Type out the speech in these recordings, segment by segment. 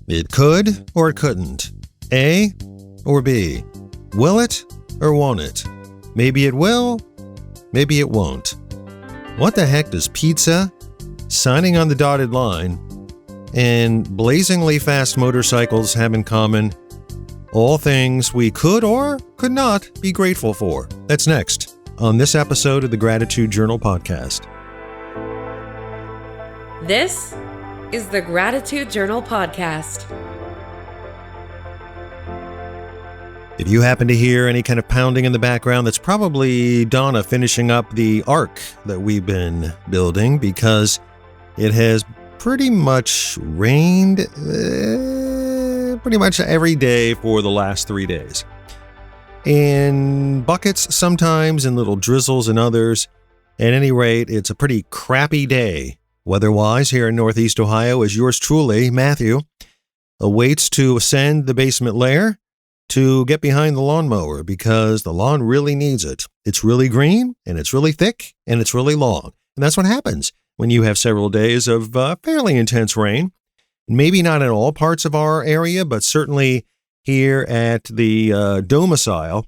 It could or it couldn't. A or B. Will it or won't it? Maybe it will, maybe it won't. What the heck does pizza, signing on the dotted line, and blazingly fast motorcycles have in common? All things we could or could not be grateful for. That's next on this episode of the Gratitude Journal podcast. This is the Gratitude Journal podcast. If you happen to hear any kind of pounding in the background, that's probably Donna finishing up the ark that we've been building, because it has pretty much rained pretty much every day for the last 3 days. In buckets sometimes, in little drizzles in others. At any rate, it's a pretty crappy day weather-wise here in Northeast Ohio, as yours truly, Matthew, awaits to ascend the basement layer to get behind the lawnmower, because the lawn really needs it. It's really green, and it's really thick, and it's really long. And that's what happens when you have several days of fairly intense rain. Maybe not in all parts of our area, but certainly here at the domicile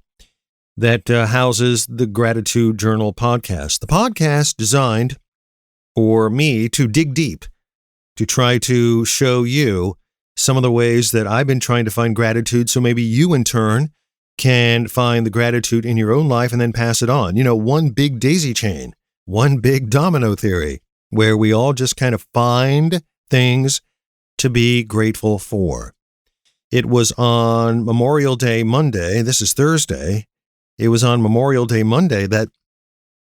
that houses the Gratitude Journal podcast. The podcast designed for me to dig deep, to try to show you some of the ways that I've been trying to find gratitude, so maybe you in turn can find the gratitude in your own life and then pass it on. You know, one big daisy chain, one big domino theory, where we all just kind of find things to be grateful for. It was on Memorial Day Monday. This is Thursday. It was on Memorial Day Monday that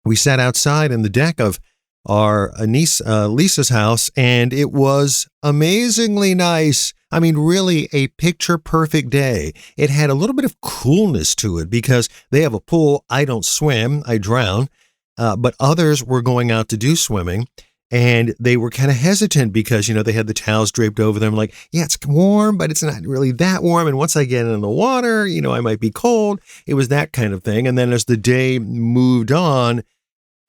we sat outside in the deck of our niece Lisa's house, and it was amazingly nice. I mean, really a picture-perfect day. It had a little bit of coolness to it because they have a pool. I don't swim. I drown. But others were going out to do swimming, and they were kind of hesitant because, you know, they had the towels draped over them. Like, yeah, it's warm, but it's not really that warm. And once I get in the water, you know, I might be cold. It was that kind of thing. And then as the day moved on,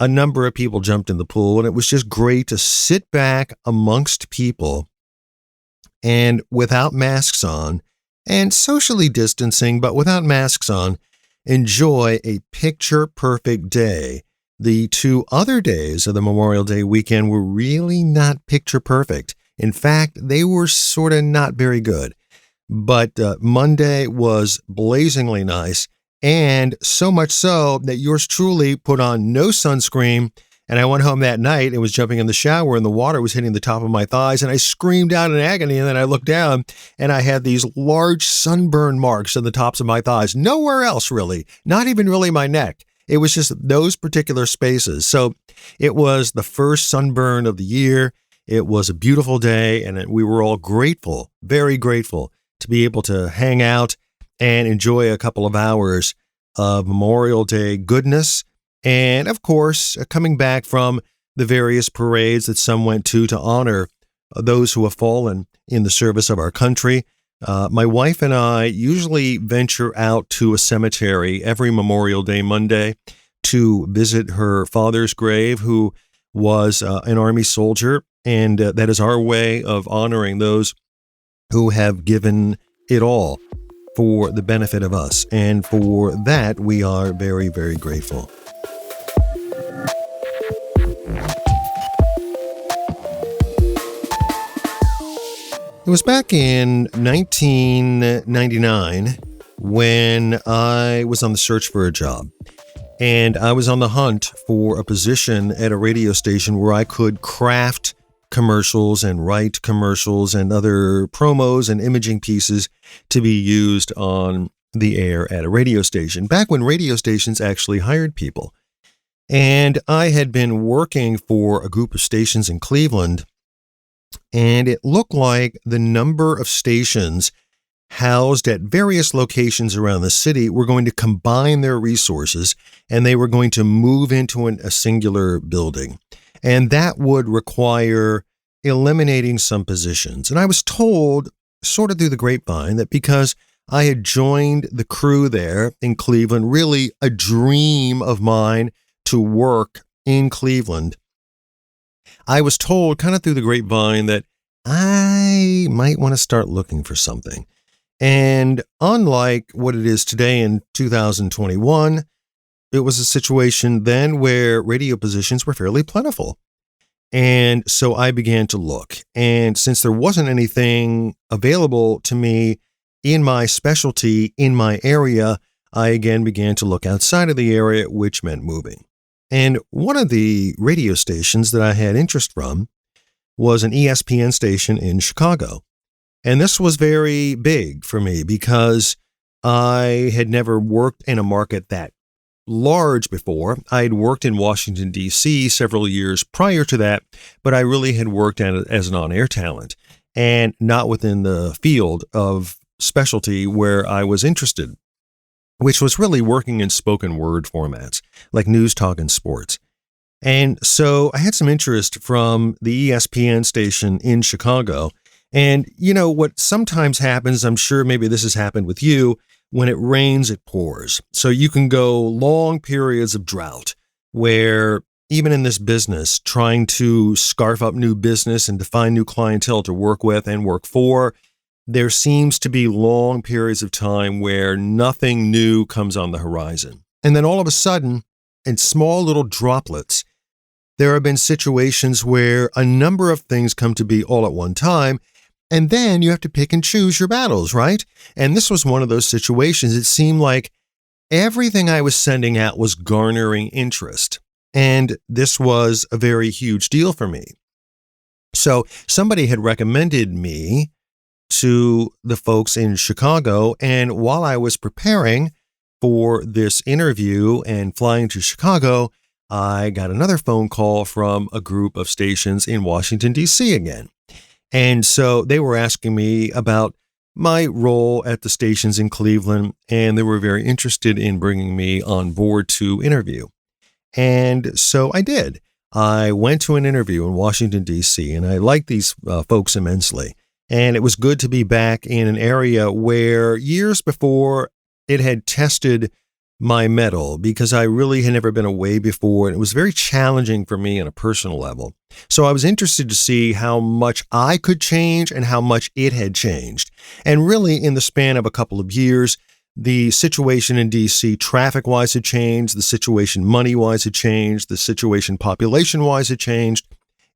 a number of people jumped in the pool, and it was just great to sit back amongst people and without masks on and socially distancing, but without masks on, enjoy a picture-perfect day. The 2 other days of the Memorial Day weekend were really not picture-perfect. In fact, they were sort of not very good. But Monday was blazingly nice. And so much so that yours truly put on no sunscreen. And I went home that night and was jumping in the shower, and the water was hitting the top of my thighs. And I screamed out in agony. And then I looked down and I had these large sunburn marks on the tops of my thighs. Nowhere else, really. Not even really my neck. It was just those particular spaces. So it was the first sunburn of the year. It was a beautiful day. And we were all grateful, very grateful, to be able to hang out and enjoy a couple of hours of Memorial Day goodness. And of course, coming back from the various parades that some went to honor those who have fallen in the service of our country. My wife and I usually venture out to a cemetery every Memorial Day Monday to visit her father's grave, who was an Army soldier. And that is our way of honoring those who have given it all for the benefit of us. And for that, we are very, very grateful. It was back in 1999 when I was on the search for a job. And I was on the hunt for a position at a radio station where I could craft commercials and write commercials and other promos and imaging pieces to be used on the air at a radio station, back when radio stations actually hired people. And I had been working for a group of stations in Cleveland, and it looked like the number of stations housed at various locations around the city were going to combine their resources, and they were going to move into a singular building. And that would require eliminating some positions. And I was told, sort of through the grapevine, that because I had joined the crew there in Cleveland, really a dream of mine to work in Cleveland, I was told kind of through the grapevine that I might want to start looking for something. And unlike what it is today in 2021, it was a situation then where radio positions were fairly plentiful. And so I began to look. And since there wasn't anything available to me in my specialty, in my area, I again began to look outside of the area, which meant moving. And one of the radio stations that I had interest from was an ESPN station in Chicago. And this was very big for me because I had never worked in a market that large before. I had worked in Washington, D.C. several years prior to that, but I really had worked as an on-air talent and not within the field of specialty where I was interested, which was really working in spoken word formats like news, talk, and sports. And so I had some interest from the ESPN station in Chicago. And what sometimes happens, I'm sure maybe this has happened with you, when it rains, it pours. So you can go long periods of drought where even in this business, trying to scarf up new business and to find new clientele to work with and work for, there seems to be long periods of time where nothing new comes on the horizon. And then all of a sudden, in small little droplets, there have been situations where a number of things come to be all at one time. And then you have to pick and choose your battles, right? And this was one of those situations. It seemed like everything I was sending out was garnering interest. And this was a very huge deal for me. So somebody had recommended me to the folks in Chicago. And while I was preparing for this interview and flying to Chicago, I got another phone call from a group of stations in Washington, D.C. again. And so they were asking me about my role at the stations in Cleveland, and they were very interested in bringing me on board to interview. And so I did. I went to an interview in Washington, D.C., and I liked these folks immensely. And it was good to be back in an area where years before it had tested my mettle because I really had never been away before, and it was very challenging for me on a personal level. So I was interested to see how much I could change and how much it had changed. And really, in the span of a couple of years, the situation in D.C. traffic-wise had changed, the situation money-wise had changed, the situation population-wise had changed.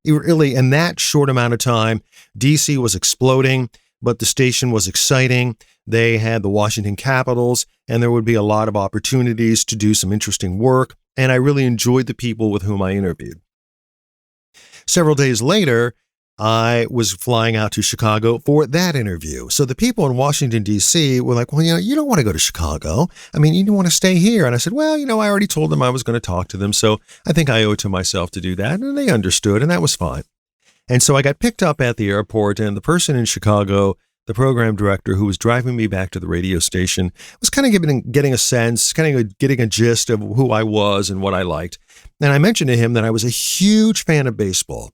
Really, in that short amount of time, D.C. was exploding, but the station was exciting. They had the Washington Capitals, and there would be a lot of opportunities to do some interesting work, and I really enjoyed the people with whom I interviewed. Several days later, I was flying out to Chicago for that interview. So the people in Washington, D.C. were like, well, you don't want to go to Chicago. I mean, you want to stay here. And I said, well, I already told them I was going to talk to them, so I think I owe it to myself to do that. And they understood, and that was fine. And so I got picked up at the airport, and the person in Chicago, the program director who was driving me back to the radio station, was kind of getting a sense, kind of getting a gist of who I was and what I liked. And I mentioned to him that I was a huge fan of baseball.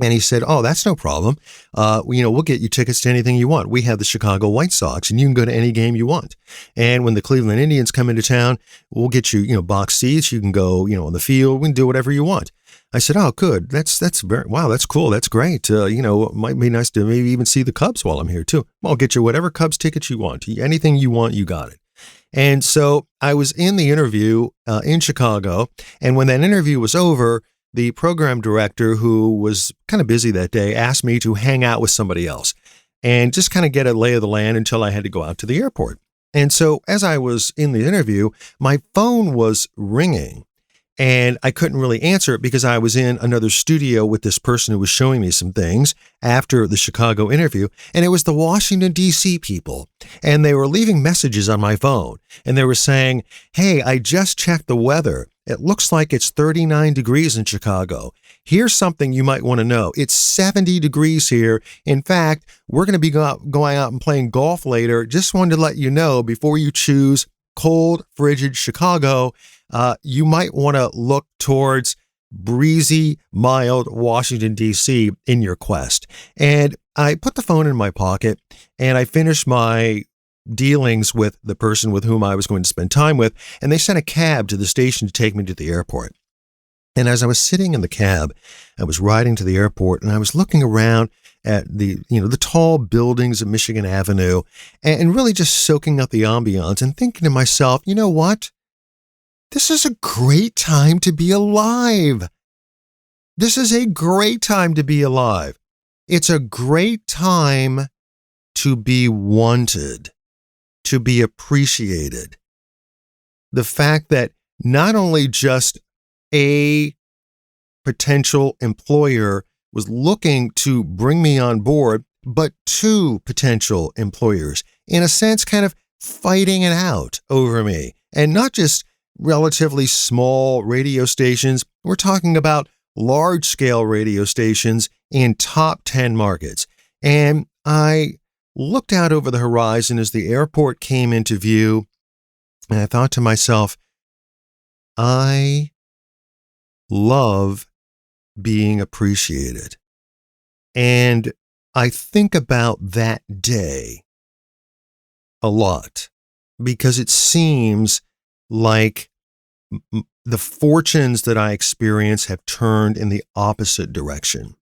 And he said, oh, that's no problem. We'll get you tickets to anything you want. We have the Chicago White Sox, and you can go to any game you want. And when the Cleveland Indians come into town, we'll get you, box seats. You can go, on the field. We can do whatever you want. I said, oh, good. That's cool. That's great. It might be nice to maybe even see the Cubs while I'm here too. I'll get you whatever Cubs tickets you want. Anything you want, you got it. And so I was in the interview in Chicago. And when that interview was over, the program director, who was kind of busy that day, asked me to hang out with somebody else and just kind of get a lay of the land until I had to go out to the airport. And so as I was in the interview, my phone was ringing and I couldn't really answer it because I was in another studio with this person who was showing me some things after the Chicago interview. And it was the Washington, D.C. people. And they were leaving messages on my phone. And they were saying, hey, I just checked the weather. It looks like it's 39 degrees in Chicago. Here's something you might want to know. It's 70 degrees here. In fact, we're going to be going out and playing golf later. Just wanted to let you know before you choose cold, frigid Chicago, you might want to look towards breezy, mild Washington, D.C. in your quest. And I put the phone in my pocket and I finished my dealings with the person with whom I was going to spend time with, and they sent a cab to the station to take me to the airport. And as I was sitting in the cab, I was riding to the airport and I was looking around at the tall buildings of Michigan Avenue and really just soaking up the ambiance and thinking to myself, you know what? This is a great time to be alive. This is a great time to be alive. It's a great time to be wanted, to be appreciated. The fact that not only just a potential employer was looking to bring me on board, but two potential employers, in a sense, kind of fighting it out over me. And not just relatively small radio stations. We're talking about large-scale radio stations in top 10 markets. And I looked out over the horizon as the airport came into view, and I thought to myself, I love being appreciated. And I think about that day a lot because it seems like the fortunes that I experience have turned in the opposite direction.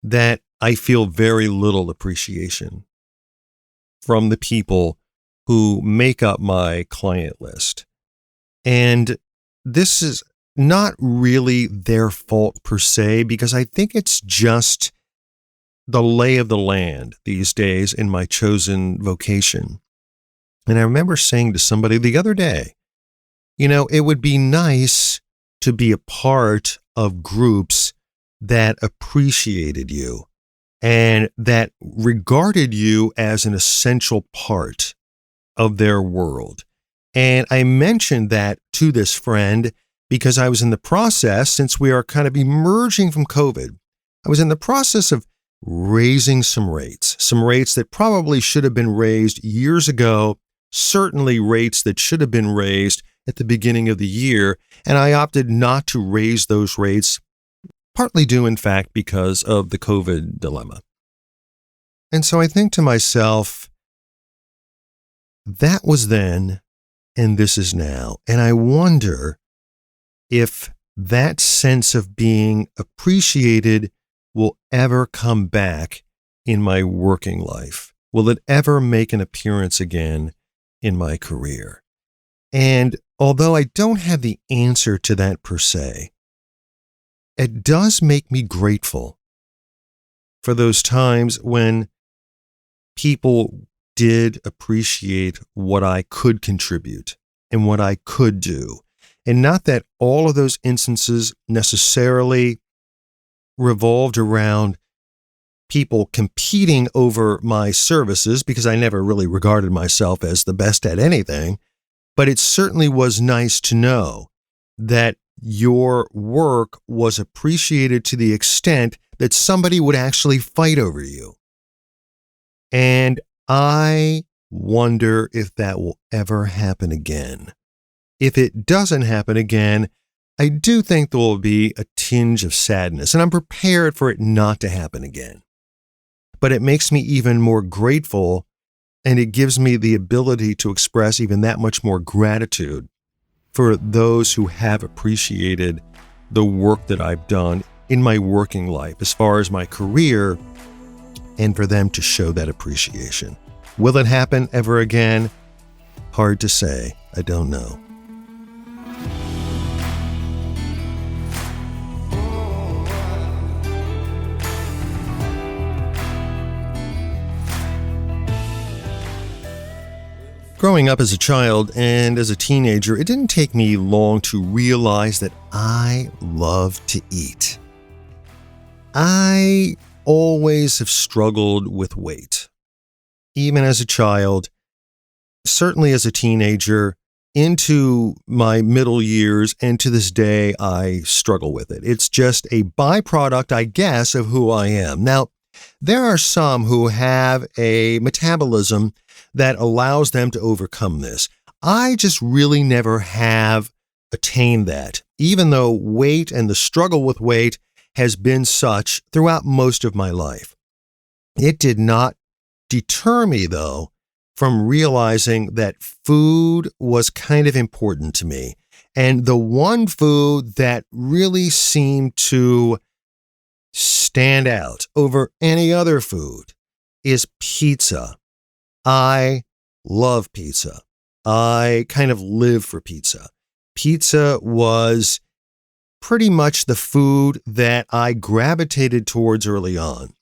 That I feel very little appreciation from the people who make up my client list. And this is not really their fault per se, because I think it's just the lay of the land these days in my chosen vocation. And I remember saying to somebody the other day, it would be nice to be a part of groups that appreciated you and that regarded you as an essential part of their world. And I mentioned that to this friend because I was in the process, since we are kind of emerging from COVID, I was in the process of raising some rates that probably should have been raised years ago, certainly rates that should have been raised at the beginning of the year, and I opted not to raise those rates, partly due, in fact, because of the COVID dilemma. And so I think to myself, that was then, and this is now. And I wonder if that sense of being appreciated will ever come back in my working life. Will it ever make an appearance again in my career? And although I don't have the answer to that per se, it does make me grateful for those times when people did appreciate what I could contribute and what I could do. And not that all of those instances necessarily revolved around people competing over my services, because I never really regarded myself as the best at anything. But it certainly was nice to know that your work was appreciated to the extent that somebody would actually fight over you. And I wonder if that will ever happen again. If it doesn't happen again, I do think there will be a tinge of sadness, and I'm prepared for it not to happen again. But it makes me even more grateful, and it gives me the ability to express even that much more gratitude for those who have appreciated the work that I've done in my working life as far as my career, and for them to show that appreciation. Will it happen ever again? Hard to say. I don't know. Growing up as a child and as a teenager, it didn't take me long to realize that I love to eat. I always have struggled with weight. Even as a child, certainly as a teenager, into my middle years, and to this day, I struggle with it. It's just a byproduct, I guess, of who I am. Now, there are some who have a metabolism that allows them to overcome this. I just really never have attained that, even though weight and the struggle with weight has been such throughout most of my life. It did not deter me, though, from realizing that food was kind of important to me. And the one food that really seemed to stand out over any other food is pizza. I love pizza. I kind of live for pizza. Pizza was pretty much the food that I gravitated towards early on.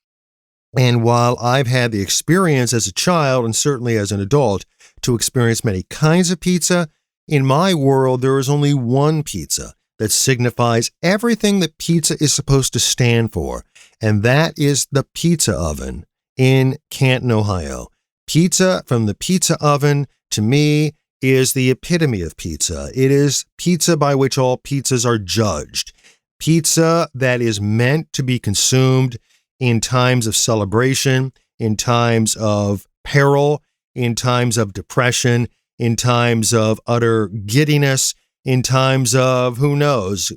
And while I've had the experience as a child and certainly as an adult to experience many kinds of pizza, in my world there is only one pizza that signifies everything that pizza is supposed to stand for, and that is the pizza oven in Canton, Ohio. Pizza from the pizza oven, to me, is the epitome of pizza. It is pizza by which all pizzas are judged. Pizza that is meant to be consumed in times of celebration, in times of peril, in times of depression, in times of utter giddiness, in times of, who knows,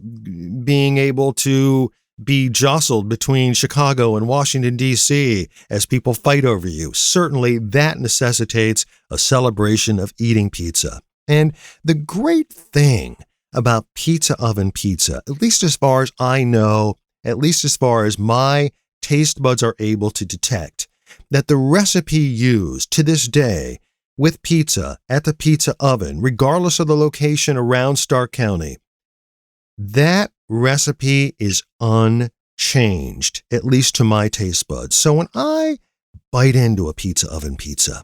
being able to be jostled between Chicago and Washington, D.C. as people fight over you. Certainly that necessitates a celebration of eating pizza. And the great thing about pizza oven pizza, at least as far as I know, at least as far as my taste buds are able to detect, that the recipe used to this day with pizza at the pizza oven, regardless of the location around Stark County, that recipe is unchanged, at least to my taste buds. So when I bite into a pizza oven pizza,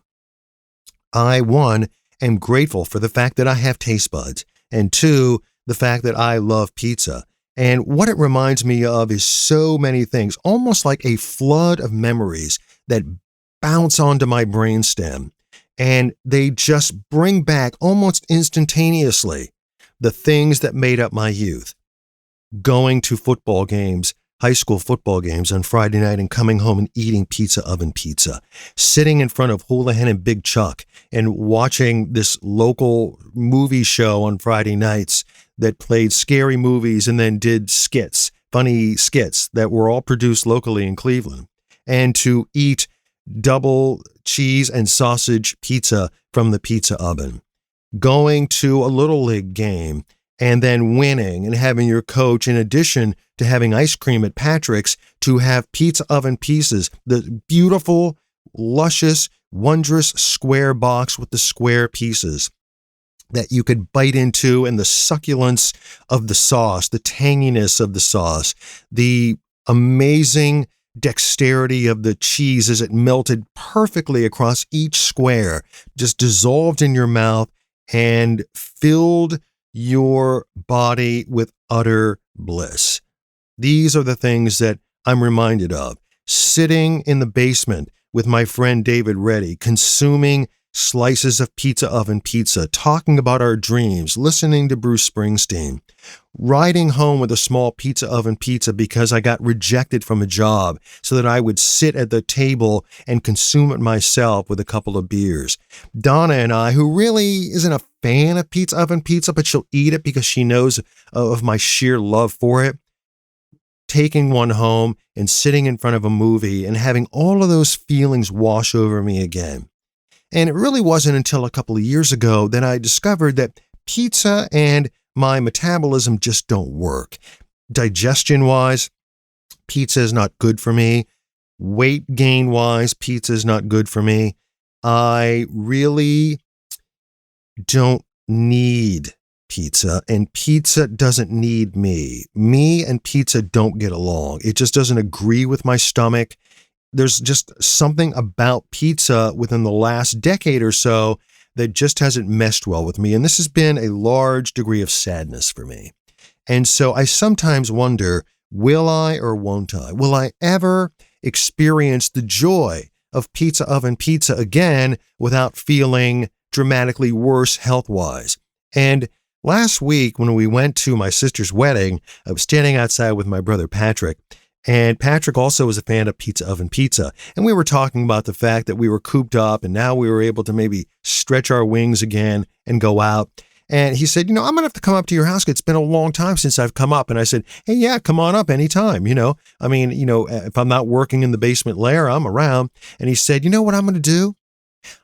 I, one, am grateful for the fact that I have taste buds, and two, the fact that I love pizza. And what it reminds me of is so many things, almost like a flood of memories that bounce onto my brainstem, and they just bring back almost instantaneously the things that made up my youth. Going to football games, high school football games on Friday night and coming home and eating pizza oven pizza. Sitting in front of Houlihan and Big Chuck and watching this local movie show on Friday nights that played scary movies and then did skits, funny skits that were all produced locally in Cleveland. And to eat double cheese and sausage pizza from the pizza oven. Going to a Little League game and then winning and having your coach, in addition to having ice cream at Patrick's, to have pizza oven pieces, the beautiful, luscious, wondrous square box with the square pieces that you could bite into, and the succulence of the sauce, the tanginess of the sauce, the amazing dexterity of the cheese as it melted perfectly across each square, just dissolved in your mouth and filled your body with utter bliss. These are the things that I'm reminded of. Sitting in the basement with my friend David Reddy, consuming slices of pizza oven pizza, talking about our dreams, listening to Bruce Springsteen, riding home with a small pizza oven pizza because I got rejected from a job so that I would sit at the table and consume it myself with a couple of beers. Donna and I, who really isn't a fan of pizza oven pizza, but she'll eat it because she knows of my sheer love for it, taking one home and sitting in front of a movie and having all of those feelings wash over me again. And it really wasn't until a couple of years ago that I discovered that pizza and my metabolism just don't work. Digestion-wise, pizza is not good for me. Weight gain-wise, pizza is not good for me. I really don't need pizza, and pizza doesn't need me. Me and pizza don't get along. It just doesn't agree with my stomach. There's just something about pizza within the last decade or so that just hasn't meshed well with me. And this has been a large degree of sadness for me. And so I sometimes wonder, will I or won't I? Will I ever experience the joy of pizza oven pizza again without feeling dramatically worse health-wise? And last week when we went to my sister's wedding, I was standing outside with my brother Patrick. And Patrick also was a fan of pizza oven pizza. And we were talking about the fact that we were cooped up and now we were able to maybe stretch our wings again and go out. And he said, I'm going to have to come up to your house. It's been a long time since I've come up. And I said, hey, yeah, come on up anytime. If I'm not working in the basement lair, I'm around. And he said, you know what I'm going to do?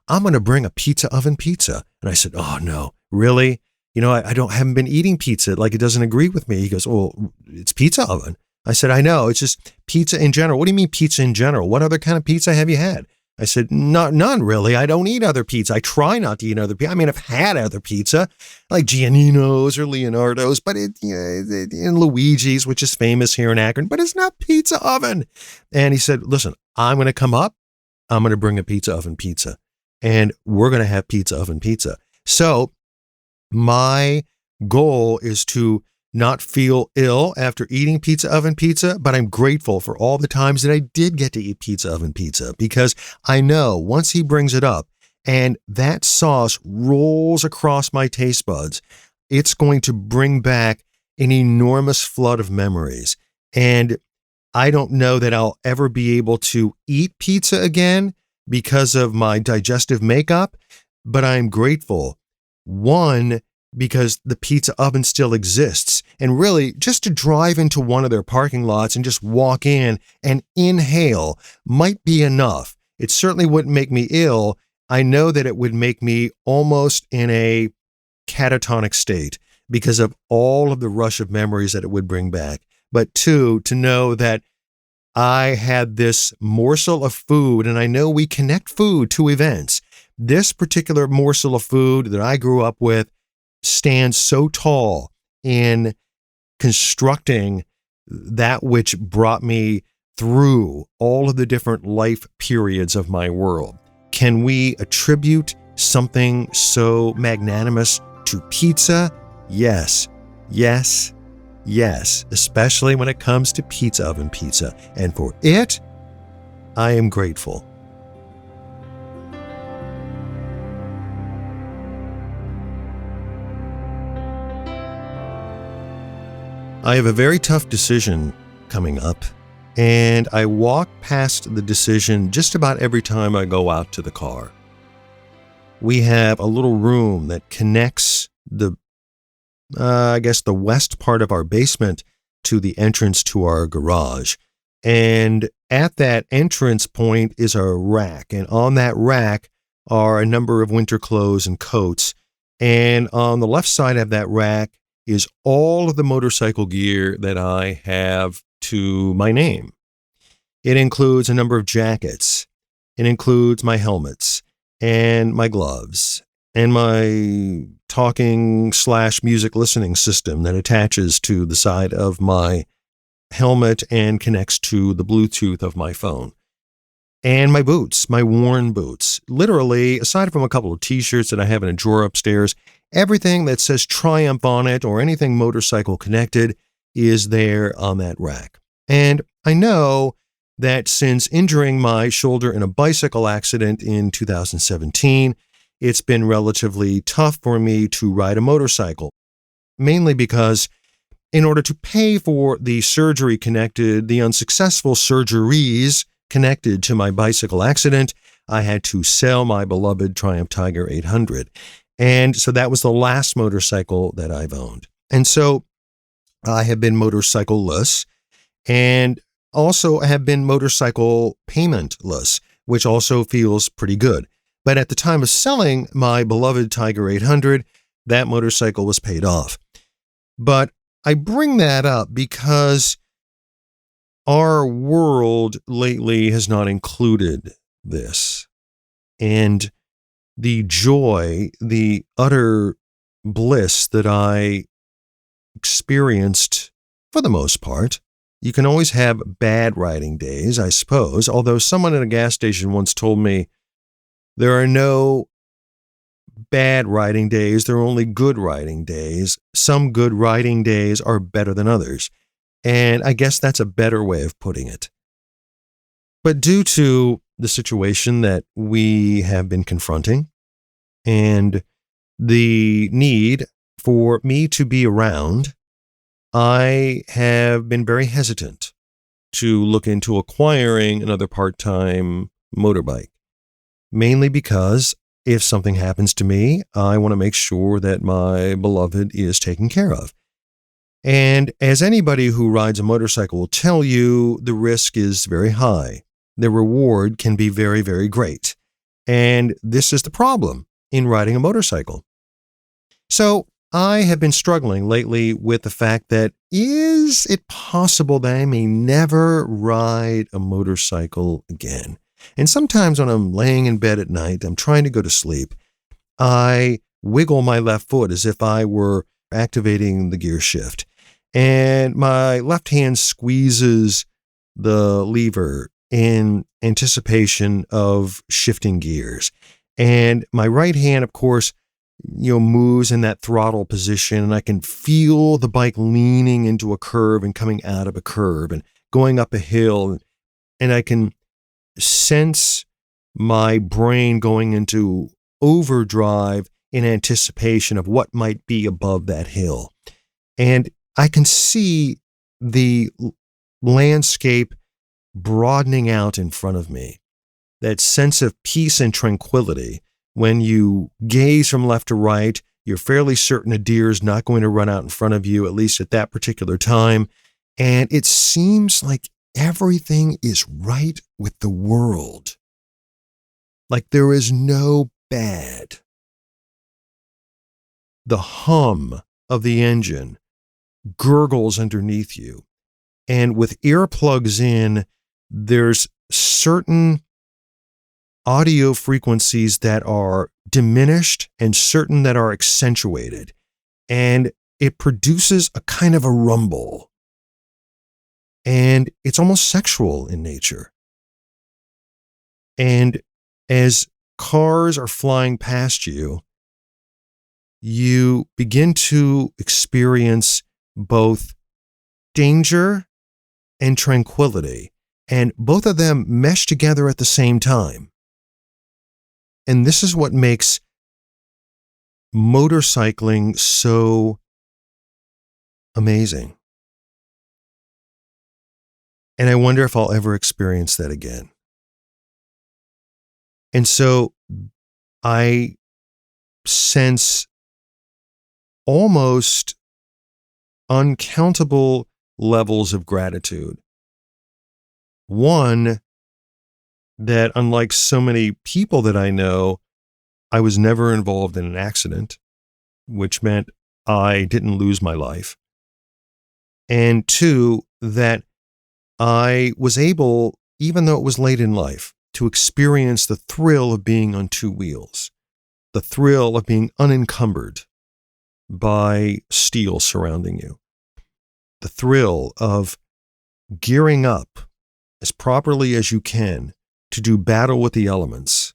I'm going to bring a pizza oven pizza. And I said, oh, no, really? I haven't been eating pizza. Like, it doesn't agree with me. He goes, well, it's pizza oven. I said, I know, it's just pizza in general. What do you mean pizza in general? What other kind of pizza have you had? I said, none really. I don't eat other pizza. I try not to eat other pizza. I mean, I've had other pizza, like Giannino's or Leonardo's, but and Luigi's, which is famous here in Akron, but it's not pizza oven. And he said, listen, I'm going to come up. I'm going to bring a pizza oven pizza, and we're going to have pizza oven pizza. So my goal is to not feel ill after eating pizza oven pizza, but I'm grateful for all the times that I did get to eat pizza oven pizza, because I know once he brings it up and that sauce rolls across my taste buds, it's going to bring back an enormous flood of memories. And I don't know that I'll ever be able to eat pizza again because of my digestive makeup, but I'm grateful. One, because the pizza oven still exists. And really, just to drive into one of their parking lots and just walk in and inhale might be enough. It certainly wouldn't make me ill. I know that it would make me almost in a catatonic state because of all of the rush of memories that it would bring back. But two, to know that I had this morsel of food, and I know we connect food to events. This particular morsel of food that I grew up with stands so tall in constructing that which brought me through all of the different life periods of my world. Can we attribute something so magnanimous to pizza? Yes, yes, yes, especially when it comes to pizza oven pizza. And for it, I am grateful. I have a very tough decision coming up, and I walk past the decision just about every time I go out to the car. We have a little room that connects the west part of our basement to the entrance to our garage. And at that entrance point is a rack, and on that rack are a number of winter clothes and coats. And on the left side of that rack is all of the motorcycle gear that I have to my name. It includes a number of jackets. It includes my helmets and my gloves and my talking/music listening system that attaches to the side of my helmet and connects to the Bluetooth of my phone. And my boots, my worn boots. Literally, aside from a couple of t-shirts that I have in a drawer upstairs, everything that says Triumph on it or anything motorcycle connected is there on that rack. And I know that since injuring my shoulder in a bicycle accident in 2017, it's been relatively tough for me to ride a motorcycle, mainly because in order to pay for the unsuccessful surgeries connected to my bicycle accident, I had to sell my beloved Triumph Tiger 800. And so that was the last motorcycle that I've owned. And so I have been motorcycle-less and also have been motorcycle payment-less, which also feels pretty good. But at the time of selling my beloved Tiger 800, that motorcycle was paid off. But I bring that up because our world lately has not included this. And the joy, the utter bliss that I experienced, for the most part. You can always have bad riding days, I suppose, although someone at a gas station once told me there are no bad riding days, there are only good riding days. Some good riding days are better than others. And I guess that's a better way of putting it. But due to the situation that we have been confronting and the need for me to be around, I have been very hesitant to look into acquiring another part-time motorbike, mainly because if something happens to me, I want to make sure that my beloved is taken care of. And as anybody who rides a motorcycle will tell you, the risk is very high. The reward can be very, very great. And this is the problem in riding a motorcycle. So I have been struggling lately with the fact that is it possible that I may never ride a motorcycle again? And sometimes when I'm laying in bed at night, I'm trying to go to sleep, I wiggle my left foot as if I were activating the gear shift. And my left hand squeezes the lever in anticipation of shifting gears. And my right hand, of course, moves in that throttle position, and I can feel the bike leaning into a curve and coming out of a curve and going up a hill. And I can sense my brain going into overdrive in anticipation of what might be above that hill. And I can see the landscape broadening out in front of me. That sense of peace and tranquility. When you gaze from left to right, you're fairly certain a deer is not going to run out in front of you, at least at that particular time. And it seems like everything is right with the world. Like there is no bad. The hum of the engine gurgles underneath you. And with earplugs in, there's certain audio frequencies that are diminished and certain that are accentuated. And it produces a kind of a rumble. And it's almost sexual in nature. And as cars are flying past you, you begin to experience both danger and tranquility. And both of them mesh together at the same time. And this is what makes motorcycling so amazing. And I wonder if I'll ever experience that again. And so I sense almost uncountable levels of gratitude. One, that unlike so many people that I know, I was never involved in an accident, which meant I didn't lose my life. And two, that I was able, even though it was late in life, to experience the thrill of being on two wheels, the thrill of being unencumbered by steel surrounding you, the thrill of gearing up as properly as you can to do battle with the elements,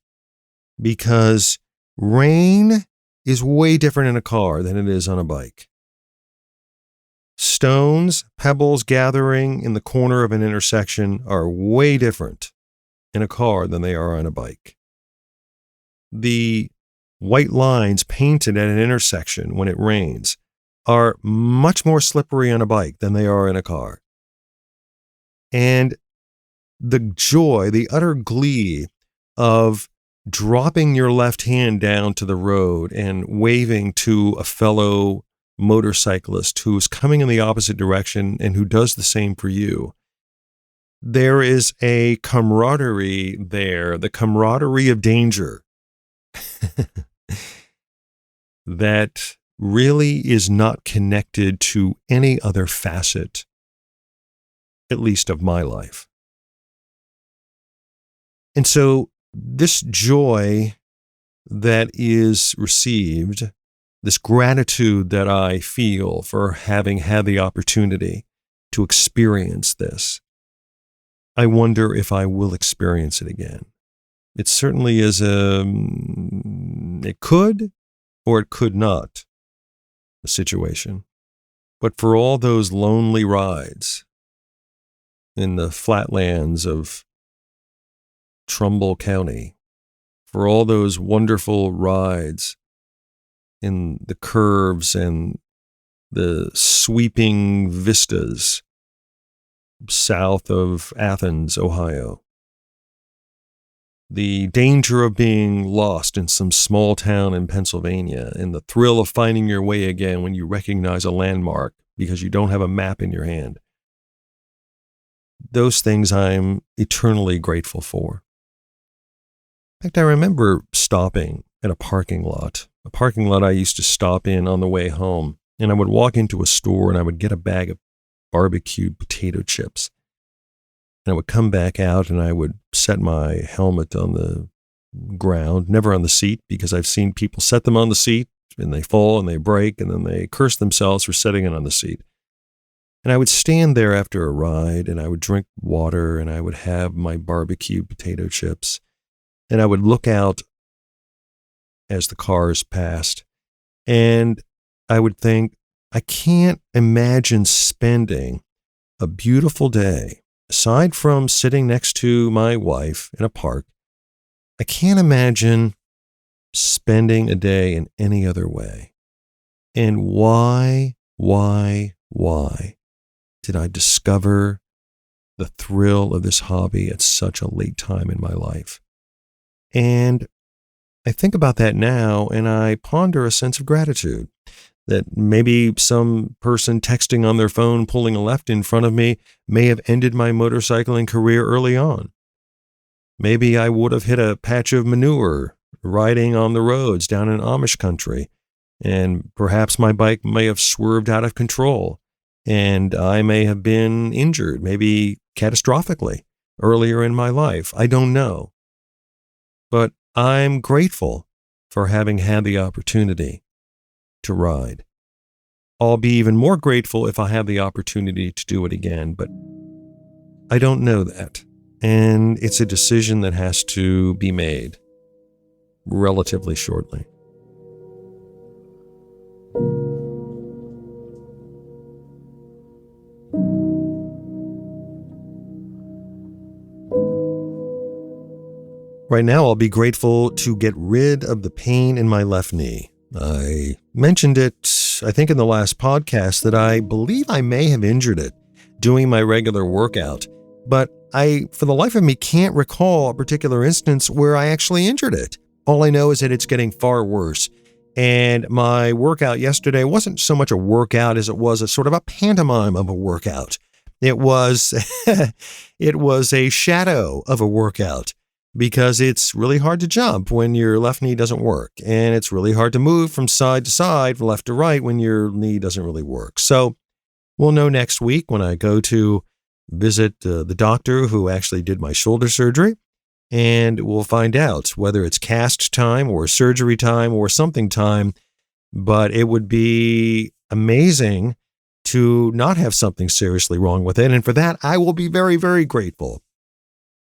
because rain is way different in a car than it is on a bike. Stones, pebbles gathering in the corner of an intersection are way different in a car than they are on a bike. The white lines painted at an intersection when it rains are much more slippery on a bike than they are in a car. And the joy, the utter glee of dropping your left hand down to the road and waving to a fellow motorcyclist who's coming in the opposite direction and who does the same for you. There is a camaraderie there, the camaraderie of danger, that really is not connected to any other facet, at least of my life. And so this joy that is received, this gratitude that I feel for having had the opportunity to experience this, I wonder if I will experience it again. It certainly is it could or it could not a situation. But for all those lonely rides in the flatlands of Trumbull County, for all those wonderful rides in the curves and the sweeping vistas south of Athens, Ohio, the danger of being lost in some small town in Pennsylvania, and the thrill of finding your way again when you recognize a landmark because you don't have a map in your hand. Those things I'm eternally grateful for. In fact, I remember stopping at a parking lot a parking lot I used to stop in on the way home. And I would walk into a store and I would get a bag of barbecued potato chips. And I would come back out and I would set my helmet on the ground, never on the seat, because I've seen people set them on the seat and they fall and they break and then they curse themselves for setting it on the seat. And I would stand there after a ride and I would drink water and I would have my barbecued potato chips. And I would look out as the cars passed and I would think, I can't imagine spending a beautiful day, aside from sitting next to my wife in a park, I can't imagine spending a day in any other way. And why did I discover the thrill of this hobby at such a late time in my life? And I think about that now and I ponder a sense of gratitude that maybe some person texting on their phone, pulling a left in front of me may have ended my motorcycling career early on. Maybe I would have hit a patch of manure riding on the roads down in Amish country, and perhaps my bike may have swerved out of control, and I may have been injured, maybe catastrophically, earlier in my life. I don't know. But I'm grateful for having had the opportunity to ride. I'll be even more grateful if I have the opportunity to do it again, but I don't know that. And it's a decision that has to be made relatively shortly. Right now, I'll be grateful to get rid of the pain in my left knee. I mentioned it, I think in the last podcast, that I believe I may have injured it doing my regular workout, but I, for the life of me, can't recall a particular instance where I actually injured it. All I know is that it's getting far worse. And my workout yesterday wasn't so much a workout as it was a sort of a pantomime of a workout. It was, it was a shadow of a workout. Because it's really hard to jump when your left knee doesn't work. And it's really hard to move from side to side, from left to right, when your knee doesn't really work. So we'll know next week when I go to visit the doctor who actually did my shoulder surgery. And we'll find out whether it's cast time or surgery time or something time. But it would be amazing to not have something seriously wrong with it. And for that, I will be very, very grateful.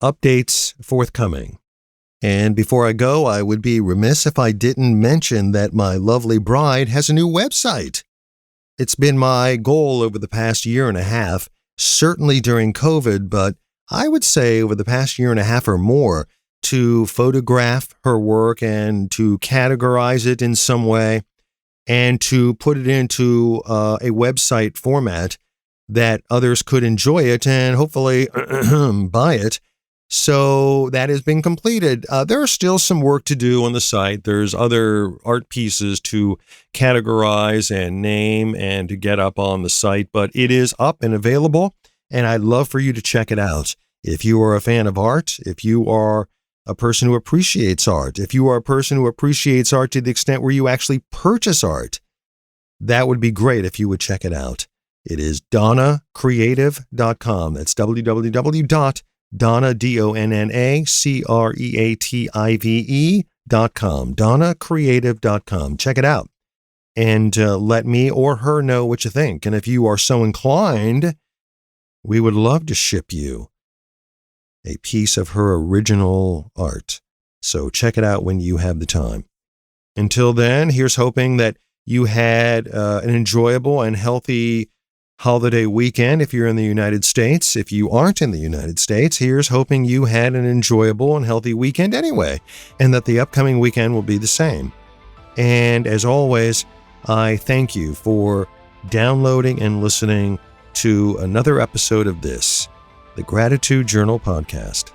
Updates forthcoming. And before I go, I would be remiss if I didn't mention that my lovely bride has a new website. It's been my goal over the past year and a half, certainly during COVID, but I would say over the past year and a half or more, to photograph her work and to categorize it in some way and to put it into a website format that others could enjoy it and hopefully buy it. So that has been completed. There are still some work to do on the site. There's other art pieces to categorize and name and to get up on the site, but it is up and available, and I'd love for you to check it out. If you are a fan of art, if you are a person who appreciates art, if you are a person who appreciates art to the extent where you actually purchase art, that would be great if you would check it out. It is donnacreative.com. That's www.donna, DonnaCreative.com, donnacreative.com. Check it out and let me or her know what you think. And if you are so inclined, we would love to ship you a piece of her original art. So check it out when you have the time. Until then, here's hoping that you had an enjoyable and healthy holiday weekend if you're in the United States. If you aren't in the United States, here's hoping you had an enjoyable and healthy weekend anyway, and that the upcoming weekend will be the same. And as always, I thank you for downloading and listening to another episode of this, the Gratitude Journal podcast.